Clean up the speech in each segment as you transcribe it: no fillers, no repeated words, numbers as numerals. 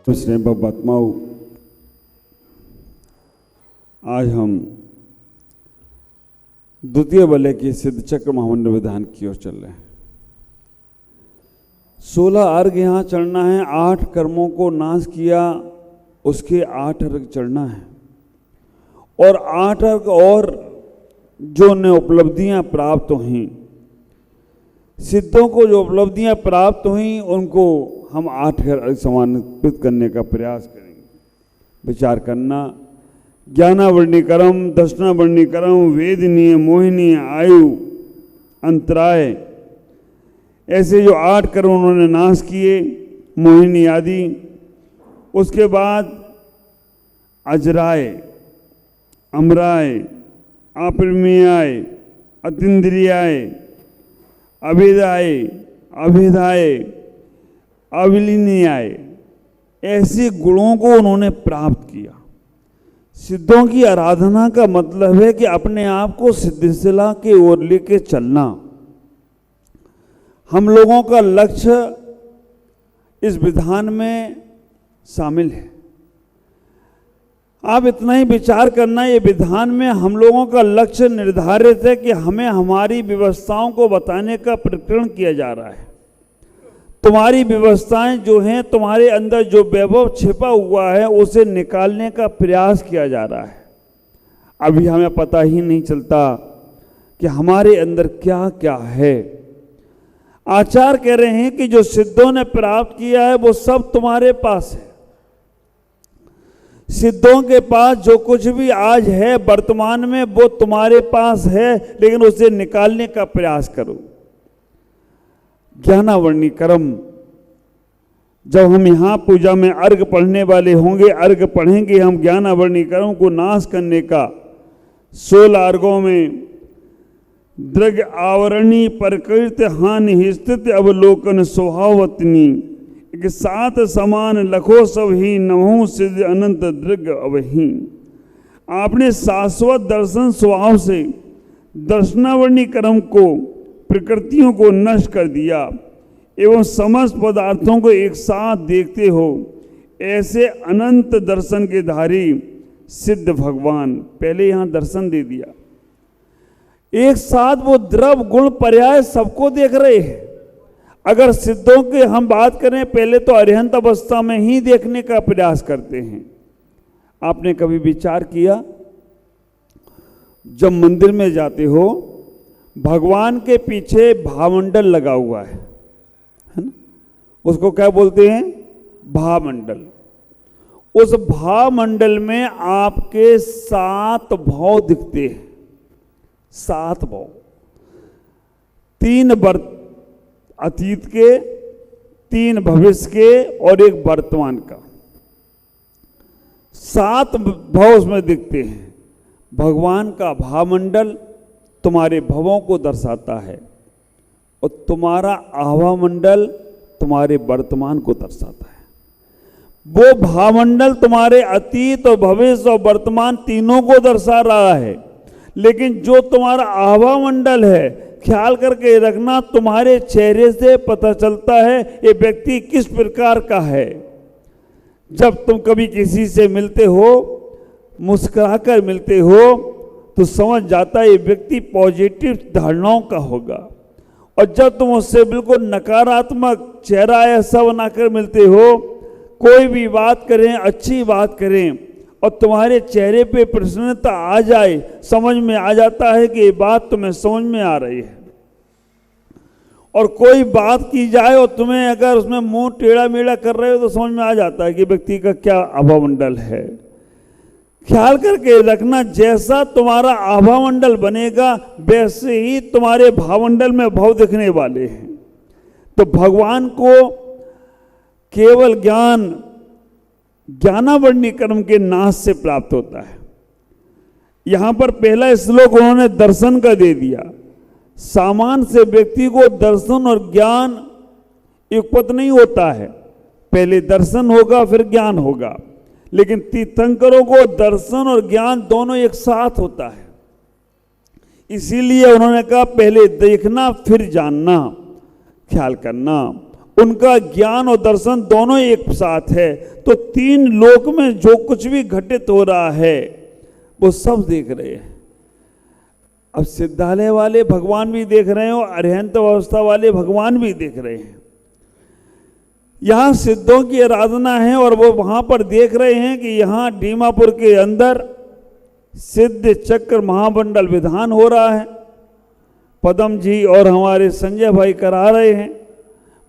स्नेह बात्माओं, आज हम द्वितीय वलय की सिद्ध चक्र महामंडल विधान की ओर चल रहे हैं। 16 अर्घ यहाँ चढ़ना है। 8 कर्मों को नाश किया, उसके 8 अर्घ चढ़ना है। और 8 अर्घ और जो उन्हें उपलब्धियां प्राप्त हुई, सिद्धों को जो उपलब्धियां प्राप्त हुई, उनको हम 8 अर्घ समर्पित करने का प्रयास करेंगे। विचार करना। ज्ञानावर्णीकरम, दर्शनावर्णीकरम, वेदनीय, मोहिनी, आयु, अंतराय, ऐसे जो 8 कर्म उन्होंने नाश किए, मोहिनी आदि। उसके बाद अजराय, अमराय, अपरिमेयाय, अतीन्द्रियाय, अभेदाय, अभेदाय, अविलीनीयाय, ऐसे गुणों को उन्होंने प्राप्त किया। सिद्धों की आराधना का मतलब है कि अपने आप को सिद्धिशिला के ओर लेके चलना। हम लोगों का लक्ष्य इस विधान में शामिल है। आप इतना ही विचार करना, ये विधान में हम लोगों का लक्ष्य निर्धारित है कि हमें हमारी व्यवस्थाओं को बताने का प्रकरण किया जा रहा है। तुम्हारी व्यवस्थाएं जो हैं, तुम्हारे अंदर जो वैभव छिपा हुआ है, उसे निकालने का प्रयास किया जा रहा है। अभी हमें पता ही नहीं चलता कि हमारे अंदर क्या क्या है। आचार्य कह रहे हैं कि जो सिद्धों ने प्राप्त किया है वो सब तुम्हारे पास है। सिद्धों के पास जो कुछ भी आज है वर्तमान में, वो तुम्हारे पास है, लेकिन उसे निकालने का प्रयास करो। ज्ञानावर्णी कर्म, जब हम यहाँ पूजा में अर्घ पढ़ने वाले होंगे, अर्घ पढ़ेंगे हम ज्ञानावर्णी कर्म को नाश करने का। 16 अर्घों में दृग आवरणी, प्रकृति हानि, स्थिति अवलोकन, स्वभावतनी, 7 समान लखो सब ही, नवहु सिद्ध अनंत दृग अवही। आपने शाश्वत दर्शन स्वभाव से दर्शनावर्णी कर्म को, प्रकृतियों को नष्ट कर दिया एवं समस्त पदार्थों को एक साथ देखते हो। ऐसे अनंत दर्शन के धारी सिद्ध भगवान, पहले यहां दर्शन दे दिया। एक साथ वो द्रव गुण पर्याय सबको देख रहे हैं। अगर सिद्धों की हम बात करें, पहले तो अरिहंत अवस्था में ही देखने का प्रयास करते हैं। आपने कभी विचार किया, जब मंदिर में जाते हो, भगवान के पीछे भावमंडल लगा हुआ है ना? उसको क्या बोलते हैं? भावमंडल। उस भावमंडल में आपके 7 भाव दिखते हैं। 7 भाव, 3 अतीत के, 3 भविष्य के और 1 वर्तमान का। 7 भाव उसमें दिखते हैं। भगवान का भावमंडल तुम्हारे भवों को दर्शाता है और तुम्हारा आभामंडल तुम्हारे वर्तमान को दर्शाता है। वो भावमंडल तुम्हारे अतीत और भविष्य और वर्तमान तीनों को दर्शा रहा है। लेकिन जो तुम्हारा आभामंडल है, ख्याल करके रखना, तुम्हारे चेहरे से पता चलता है ये व्यक्ति किस प्रकार का है। जब तुम कभी किसी से मिलते हो, मुस्कुराकर मिलते हो, तो समझ जाता है ये व्यक्ति पॉजिटिव धारणाओं का होगा। और जब तुम उससे बिल्कुल नकारात्मक चेहरा ऐसा बनाकर मिलते हो, कोई भी बात करें, अच्छी बात करें, और तुम्हारे चेहरे पे प्रसन्नता आ जाए, समझ में आ जाता है कि ये बात तुम्हें समझ में आ रही है। और कोई बात की जाए और तुम्हें अगर उसमें मुंह टेढ़ा मेढ़ा कर रहे हो, तो समझ में आ जाता है कि व्यक्ति का क्या आभामंडल है। ख्याल करके रखना, जैसा तुम्हारा आभामंडल बनेगा, वैसे ही तुम्हारे भावमंडल में भाव दिखने वाले हैं। तो भगवान को केवल ज्ञानावर्णी कर्म के नाश से प्राप्त होता है। यहां पर पहला श्लोक उन्होंने दर्शन का दे दिया। सामान्य से व्यक्ति को दर्शन और ज्ञान युगपत नहीं होता है। पहले दर्शन होगा, फिर ज्ञान होगा। लेकिन तीर्थंकरों को दर्शन और ज्ञान दोनों एक साथ होता है। इसीलिए उन्होंने कहा पहले देखना फिर जानना, ख्याल करना। उनका ज्ञान और दर्शन दोनों एक साथ है। तो तीन लोक में जो कुछ भी घटित हो रहा है वो सब देख रहे हैं। अब सिद्धालय वाले भगवान भी देख रहे हैं और अरहंत अवस्था वाले भगवान भी देख रहे हैं। यहाँ सिद्धों की आराधना है और वो वहाँ पर देख रहे हैं कि यहाँ दीमापुर के अंदर सिद्ध चक्र महामंडल विधान हो रहा है। पदम जी और हमारे संजय भाई करा रहे हैं।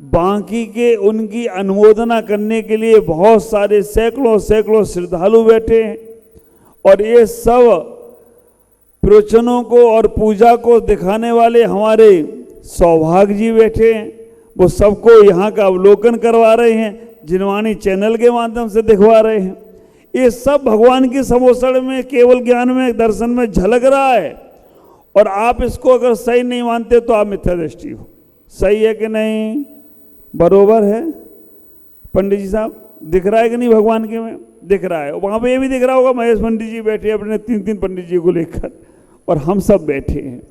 बाकी के उनकी अनुमोदना करने के लिए बहुत सारे सैकड़ों सैकड़ों श्रद्धालु बैठे हैं और ये सब प्रवचनों को और पूजा को दिखाने वाले हमारे सौभाग्य जी बैठे हैं। वो सबको यहाँ का अवलोकन करवा रहे हैं, जिनवाणी चैनल के माध्यम से दिखवा रहे हैं। ये सब भगवान की समोसड़ में, केवल ज्ञान में, दर्शन में झलक रहा है। और आप इसको अगर सही नहीं मानते तो आप मिथ्या दृष्टि हो। सही है कि नहीं? बरोबर है पंडित जी साहब? दिख रहा है कि नहीं भगवान के में? दिख रहा है। वहाँ पे ये भी दिख रहा होगा, महेश पंडित जी बैठे अपने 3-3 पंडित जी को लेकर, और हम सब बैठे हैं।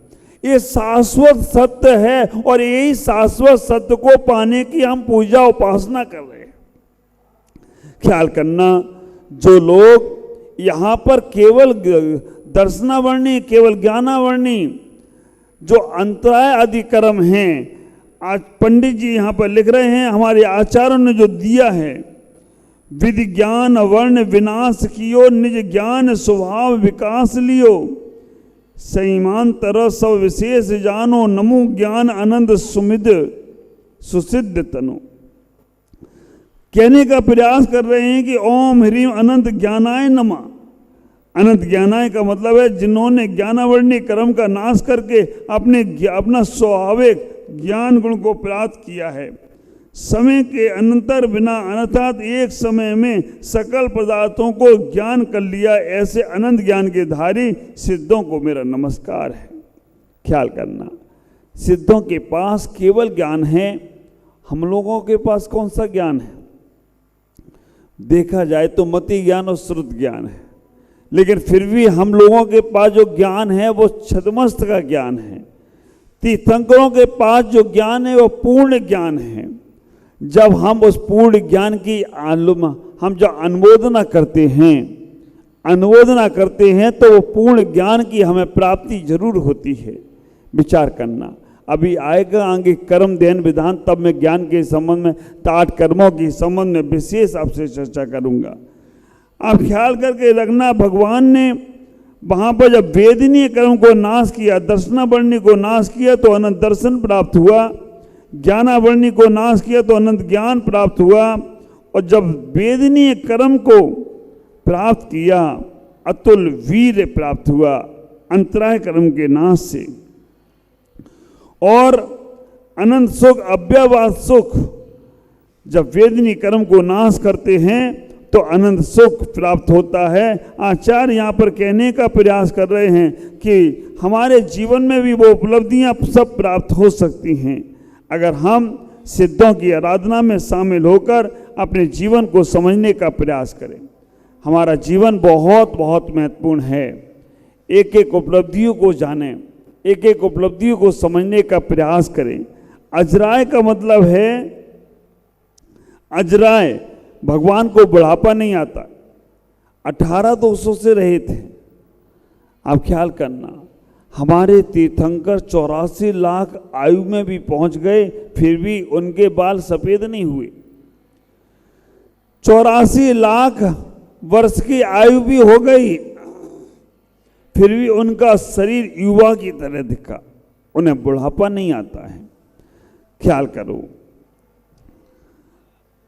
ये शाश्वत सत्य है और यही शाश्वत सत्य को पाने की हम पूजा उपासना कर रहे हैं। ख्याल करना, जो लोग यहाँ पर केवल दर्शनावर्णी, केवल ज्ञानावर्णी जो अंतराय आदि कर्म हैं, आज पंडित जी यहाँ पर लिख रहे हैं, हमारे आचार्यों ने जो दिया है, विधि ज्ञान वर्ण विनाश कियो, निज ज्ञान स्वभाव विकास लियो, सईमान तरह सब विशेष जानो, नमो ज्ञान अनंत सुमिद सुसिद्ध तनु। कहने का प्रयास कर रहे हैं कि ओम ह्रीम अनंत ज्ञानाय नमः। अनंत ज्ञानाय का मतलब है जिन्होंने ज्ञानावर्णी कर्म का नाश करके अपना स्वाभाविक ज्ञान गुण को प्राप्त किया है। समय के अनंतर बिना अनर्थात एक समय में सकल पदार्थों को ज्ञान कर लिया, ऐसे अनंत ज्ञान के धारी सिद्धों को मेरा नमस्कार है। ख्याल करना, सिद्धों के पास केवल ज्ञान है, हम लोगों के पास कौन सा ज्ञान है? देखा जाए तो मति ज्ञान और श्रुत ज्ञान है, लेकिन फिर भी हम लोगों के पास जो ज्ञान है वो छद्मस्त का ज्ञान है। तीर्थंकरों के पास जो ज्ञान है वो पूर्ण ज्ञान है। जब हम उस पूर्ण ज्ञान की हम जो अनुमोदना करते हैं तो वो पूर्ण ज्ञान की हमें प्राप्ति जरूर होती है। विचार करना, अभी आएगा आगे कर्म ध्यान विधान, तब मैं ज्ञान के संबंध में, 8 कर्मों के संबंध में विशेष आपसे चर्चा करूंगा। आप ख्याल करके रखना, भगवान ने वहाँ पर जब वेदनीय कर्म को नाश किया, दर्शनावर्णी को नाश किया तो अनंत दर्शन प्राप्त हुआ, ज्ञानावर्णी को नाश किया तो अनंत ज्ञान प्राप्त हुआ, और जब वेदनीय कर्म को प्राप्त किया अतुल वीर प्राप्त हुआ अंतराय कर्म के नाश से। और अनंत सुख, अव्ययवाद सुख, जब वेदनीय कर्म को नाश करते हैं तो अनंत सुख प्राप्त होता है। आचार्य यहाँ पर कहने का प्रयास कर रहे हैं कि हमारे जीवन में भी वो उपलब्धियाँ सब प्राप्त हो सकती हैं अगर हम सिद्धों की आराधना में शामिल होकर अपने जीवन को समझने का प्रयास करें। हमारा जीवन बहुत बहुत महत्वपूर्ण है। एक एक उपलब्धियों को जानें, एक एक उपलब्धियों को समझने का प्रयास करें। अजराय का मतलब है, अजराय भगवान को बुढ़ापा नहीं आता। 1800 से रहे थे। आप ख्याल करना, हमारे तीर्थंकर 84 लाख आयु में भी पहुंच गए, फिर भी उनके बाल सफेद नहीं हुए। 84 लाख वर्ष की आयु भी हो गई, फिर भी उनका शरीर युवा की तरह दिखा। उन्हें बुढ़ापा नहीं आता है। ख्याल करो,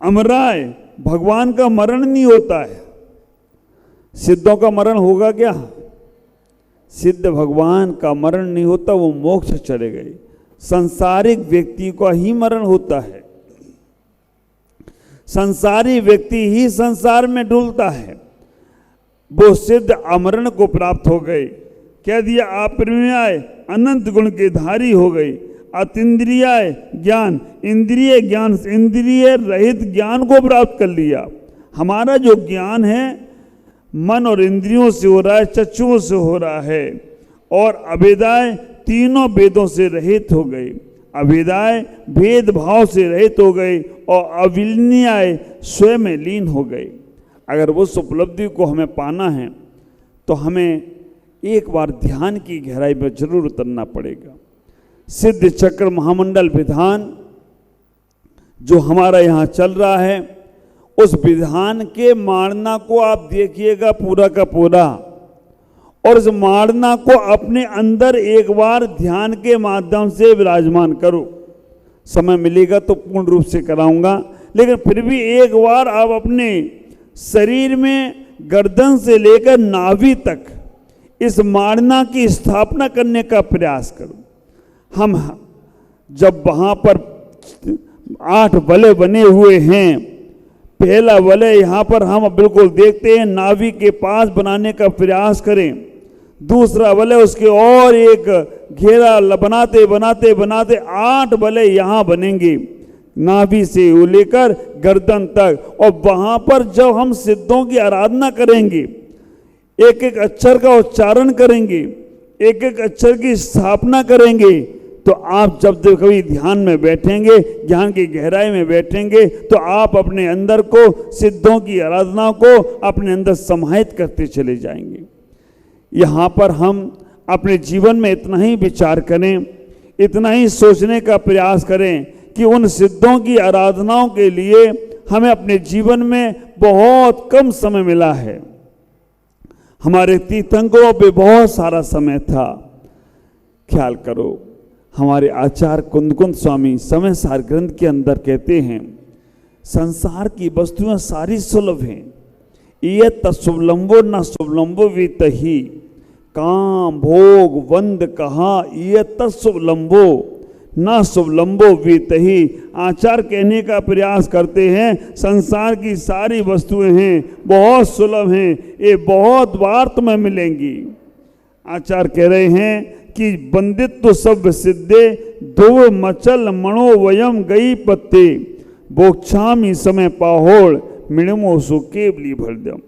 अमराय भगवान का मरण नहीं होता है। सिद्धों का मरण होगा क्या? सिद्ध भगवान का मरण नहीं होता, वो मोक्ष चले गए। संसारिक व्यक्ति का ही मरण होता है। संसारी व्यक्ति ही संसार में डूलता है। वो सिद्ध अमरण को प्राप्त हो गए। कह दिया अपरिमेय अनंत गुण के धारी हो गए। अतीन्द्रिय ज्ञान, इंद्रिय ज्ञान, इंद्रिय रहित ज्ञान को प्राप्त कर लिया। हमारा जो ज्ञान है मन और इंद्रियों से हो रहा है, चक्षुओं से हो रहा है, और अभेदाय तीनों वेदों से रहित हो गए। अभेदाय भेदभाव से रहित हो गए और अविलनीय स्वयं में लीन हो गए। अगर उस उपलब्धि को हमें पाना है तो हमें एक बार ध्यान की गहराई में जरूर उतरना पड़ेगा। सिद्ध चक्र महामंडल विधान जो हमारा यहाँ चल रहा है, उस विधान के मारना को आप देखिएगा पूरा का पूरा, और इस मारना को अपने अंदर एक बार ध्यान के माध्यम से विराजमान करो। समय मिलेगा तो पूर्ण रूप से कराऊंगा, लेकिन फिर भी एक बार आप अपने शरीर में गर्दन से लेकर नाभि तक इस मारना की स्थापना करने का प्रयास करो। हम जब वहाँ पर 8 वलय बने हुए हैं, पहला वलय यहाँ पर हम बिल्कुल देखते हैं, नाभि के पास बनाने का प्रयास करें। दूसरा वलय उसके और एक घेरा बनाते बनाते बनाते 8 वलय यहाँ बनेंगे, नाभि से लेकर गर्दन तक। और वहाँ पर जब हम सिद्धों की आराधना करेंगे, एक एक अक्षर का उच्चारण करेंगे, एक एक अक्षर की स्थापना करेंगे, तो आप जब कभी ध्यान में बैठेंगे, ज्ञान की गहराई में बैठेंगे, तो आप अपने अंदर को सिद्धों की आराधना को अपने अंदर समाहित करते चले जाएंगे। यहाँ पर हम अपने जीवन में इतना ही विचार करें, इतना ही सोचने का प्रयास करें कि उन सिद्धों की आराधनाओं के लिए हमें अपने जीवन में बहुत कम समय मिला है। हमारे तीर्थंकरों पे बहुत सारा समय था। ख्याल करो, हमारे आचार्य कुंदकुंद स्वामी समय सार ग्रंथ के अंदर कहते हैं, संसार की वस्तुएं सारी सुलभ हैं, ये तत्सुलंबो न सुलंबो वितही, काम भोग वंद कहा ये तत्सुलंबो न सुलंबो वितही। आचार्य कहने का प्रयास करते हैं, संसार की सारी वस्तुएं हैं, बहुत सुलभ हैं, ये बहुत बार तुम्हें मिलेंगी। आचार्य कह रहे हैं कि बंदित्व सब सिद्धे दो मचल मणो वयम गई पत्ते, बोक्षामी समय पाहोड़ मिणमो सो केवली भरदम।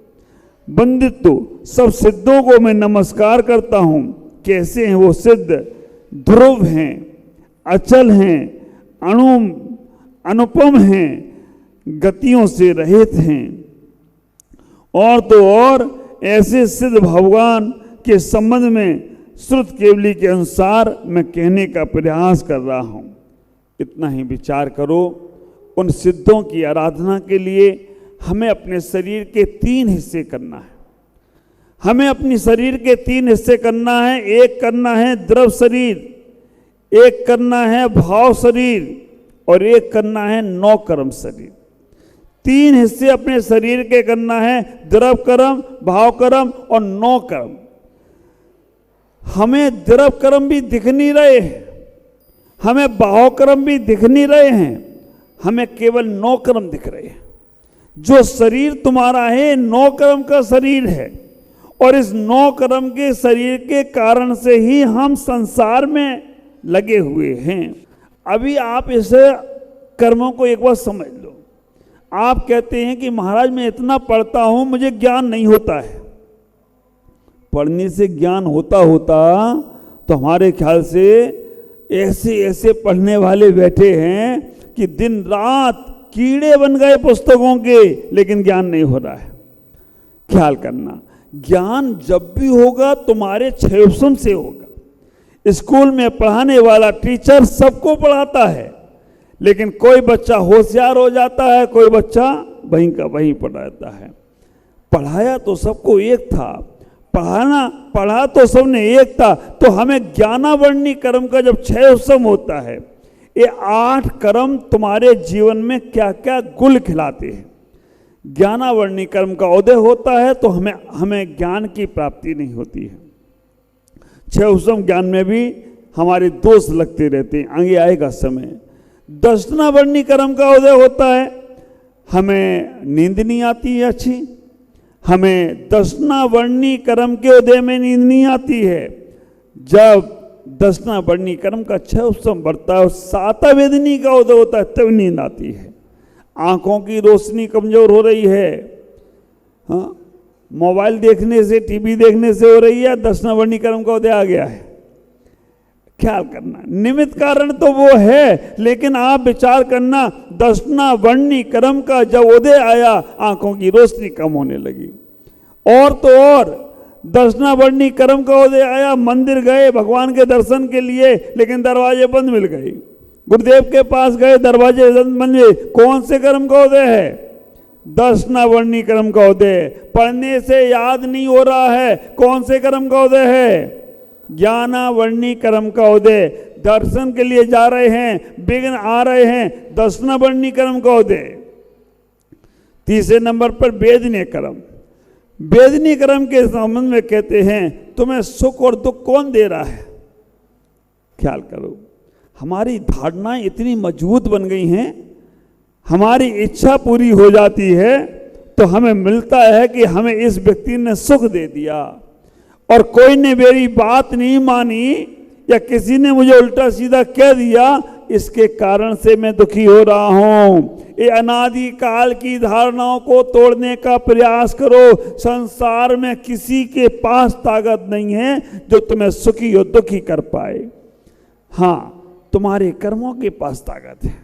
बंदित्व सब सिद्धों को मैं नमस्कार करता हूँ। कैसे हैं वो सिद्ध? ध्रुव हैं, अचल हैं, अनुपम हैं, गतियों से रहित हैं। और तो और ऐसे सिद्ध भगवान के संबंध में श्रुत केवली के अनुसार मैं कहने का प्रयास कर रहा हूँ। इतना ही विचार करो। उन सिद्धों की आराधना के लिए हमें अपने शरीर के 3 हिस्से करना है। हमें अपने शरीर के 3 हिस्से करना है। एक करना है द्रव शरीर, एक करना है भाव शरीर, और एक करना है 9 कर्म शरीर। 3 हिस्से अपने शरीर के करना है, द्रव कर्म, भाव कर्म और 9 कर्म। हमें द्रव कर्म भी दिख नहीं रहे हैं, हमें भाव कर्म भी दिख नहीं रहे हैं, हमें केवल 9 कर्म दिख रहे हैं। जो शरीर तुम्हारा है 9 कर्म का शरीर है, और इस 9 कर्म के शरीर के कारण से ही हम संसार में लगे हुए हैं। अभी आप इस कर्मों को एक बार समझ लो। आप कहते हैं कि महाराज मैं इतना पढ़ता हूं, मुझे ज्ञान नहीं होता है। पढ़ने से ज्ञान होता तो हमारे ख्याल से ऐसे ऐसे पढ़ने वाले बैठे हैं कि दिन रात कीड़े बन गए पुस्तकों के, लेकिन ज्ञान नहीं हो रहा है। ख्याल करना, ज्ञान जब भी होगा तुम्हारे क्षयोपम से होगा। स्कूल में पढ़ाने वाला टीचर सबको पढ़ाता है, लेकिन कोई बच्चा होशियार हो जाता है, कोई बच्चा वहीं का वहीं पढ़ रहता है। पढ़ाया तो सबको एक था, पढ़ा तो सबने एक था। तो हमें ज्ञानावर्णी कर्म का जब क्षयोपम होता है, ये 8 कर्म तुम्हारे जीवन में क्या क्या गुल खिलाते हैं। ज्ञानावर्णी कर्म का उदय होता है तो हमें ज्ञान की प्राप्ति नहीं होती है। क्षयोपम ज्ञान में भी हमारे दोष लगते रहते हैं, आगे आएगा समय। दर्शनावर्णी कर्म का उदय होता है, हमें नींद नहीं आती है अच्छी। हमें दर्शनावर्णी कर्म के उदय में नींद नहीं आती है। जब दर्शनावर्णी कर्म का क्षयोपम बढ़ता है और सातवेदनी का उदय होता है, तब नींद आती है। आंखों की रोशनी कमजोर हो रही है, हाँ, मोबाइल देखने से, टीवी देखने से हो रही है, दर्शनावर्णी कर्म का उदय आ गया है। ख्याल करना, निमित्त कारण तो वो है, लेकिन आप विचार करना, दर्शना वर्णी कर्म का जब उदय आया, आंखों की रोशनी कम होने लगी। और तो और दर्शना वर्णी कर्म का उदय आया, मंदिर गए भगवान के दर्शन के लिए, लेकिन दरवाजे बंद मिल गए। गुरुदेव के पास गए, दरवाजे बंद मिले। कौन से कर्म का उदय है? दर्शना वर्णी कर्म का उदय। पढ़ने से याद नहीं हो रहा है, कौन से कर्म का उदय है? ज्ञानावर्णी कर्म का उदय। दर्शन के लिए जा रहे हैं, विघ्न आ रहे हैं, दर्शनावर्णी कर्म का उदय। तीसरे नंबर पर वेदनीय कर्म। वेदनीय कर्म के संबंध में कहते हैं, तुम्हें सुख और दुख कौन दे रहा है? ख्याल करो, हमारी धारणाएं इतनी मजबूत बन गई हैं, हमारी इच्छा पूरी हो जाती है तो हमें मिलता है कि हमें इस व्यक्ति ने सुख दे दिया, और कोई ने मेरी बात नहीं मानी या किसी ने मुझे उल्टा सीधा कह दिया, इसके कारण से मैं दुखी हो रहा हूं। ये अनादि काल की धारणाओं को तोड़ने का प्रयास करो। संसार में किसी के पास ताकत नहीं है जो तुम्हें सुखी और दुखी कर पाए। हाँ, तुम्हारे कर्मों के पास ताकत है,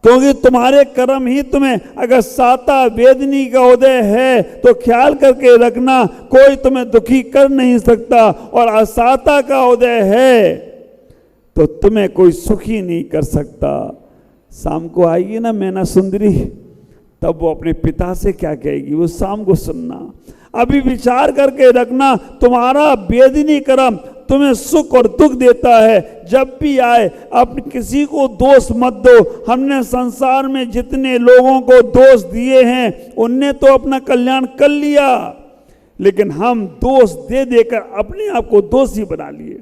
क्योंकि तुम्हारे कर्म ही तुम्हें, अगर साता वेदनी का उदय है तो ख्याल करके रखना, कोई तुम्हें दुखी कर नहीं सकता, और असाता का उदय है तो तुम्हें कोई सुखी नहीं कर सकता। शाम को आएगी ना मैना सुंदरी, तब वो अपने पिता से क्या कहेगी, वो शाम को सुनना। अभी विचार करके रखना, तुम्हारा वेदनी कर्म तुम्हें सुख और दुख देता है। जब भी आए, अब किसी को दोष मत दो। हमने संसार में जितने लोगों को दोष दिए हैं, उनने तो अपना कल्याण कर लिया, लेकिन हम दोष दे देकर अपने आप को दोषी बना लिए।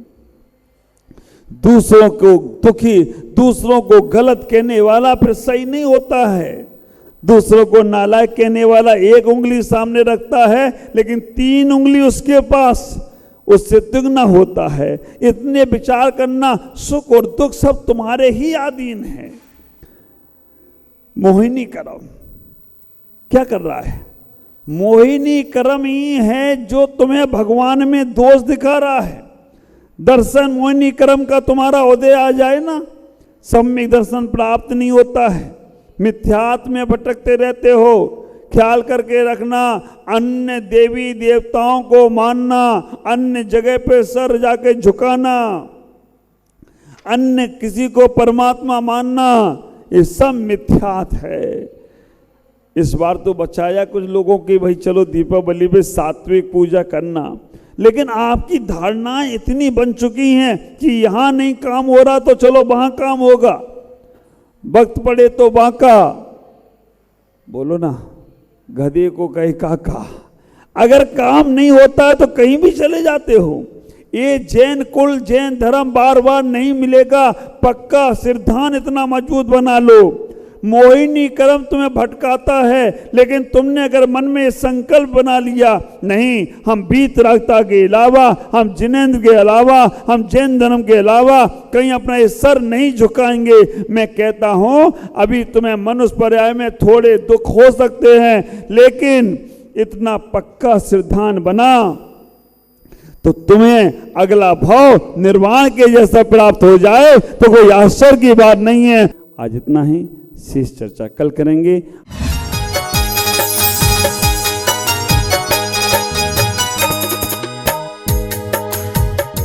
दूसरों को दुखी, दूसरों को गलत कहने वाला फिर सही नहीं होता है। दूसरों को नालायक कहने वाला एक उंगली सामने रखता है, लेकिन 3 उंगली उसके पास, उससे दुगना होता है। इतने विचार करना, सुख और दुख सब तुम्हारे ही अधीन है। मोहिनी कर्म क्या कर रहा है? मोहिनी कर्म ही है जो तुम्हें भगवान में दोष दिखा रहा है। दर्शन मोहिनी कर्म का तुम्हारा उदय आ जाए ना, सम्यक दर्शन प्राप्त नहीं होता है, मिथ्यात्व में भटकते रहते हो। ख्याल करके रखना, अन्य देवी देवताओं को मानना, अन्य जगह पे सर जाके झुकाना, अन्य किसी को परमात्मा मानना, ये सब मिथ्यात है। इस बार तो बचाया कुछ लोगों की, भाई चलो दीपावली पे सात्विक पूजा करना, लेकिन आपकी धारणाएं इतनी बन चुकी हैं कि यहां नहीं काम हो रहा तो चलो वहां काम होगा, वक्त पड़े तो बाका। बोलो ना, गधे को कहे काका। अगर काम नहीं होता है तो कहीं भी चले जाते हो। ये जैन कुल, जैन धर्म बार बार नहीं मिलेगा। पक्का सिद्धांत इतना मजबूत बना लो। मोहिनी कर्म तुम्हें भटकाता है, लेकिन तुमने अगर मन में संकल्प बना लिया, नहीं हम वीतरागता के अलावा, हम जिनेंद्र के अलावा, हम जैन धर्म के अलावा कहीं अपना ये सर नहीं झुकाएंगे। मैं कहता हूं, अभी तुम्हें मनुष्य पर्याय में थोड़े दुख हो सकते हैं, लेकिन इतना पक्का सिद्धांत बना तो तुम्हें अगला भाव निर्वाण के जैसा प्राप्त हो जाए तो कोई आश्चर्य की बात नहीं है। आज इतना ही, शेष चर्चा कल करेंगे।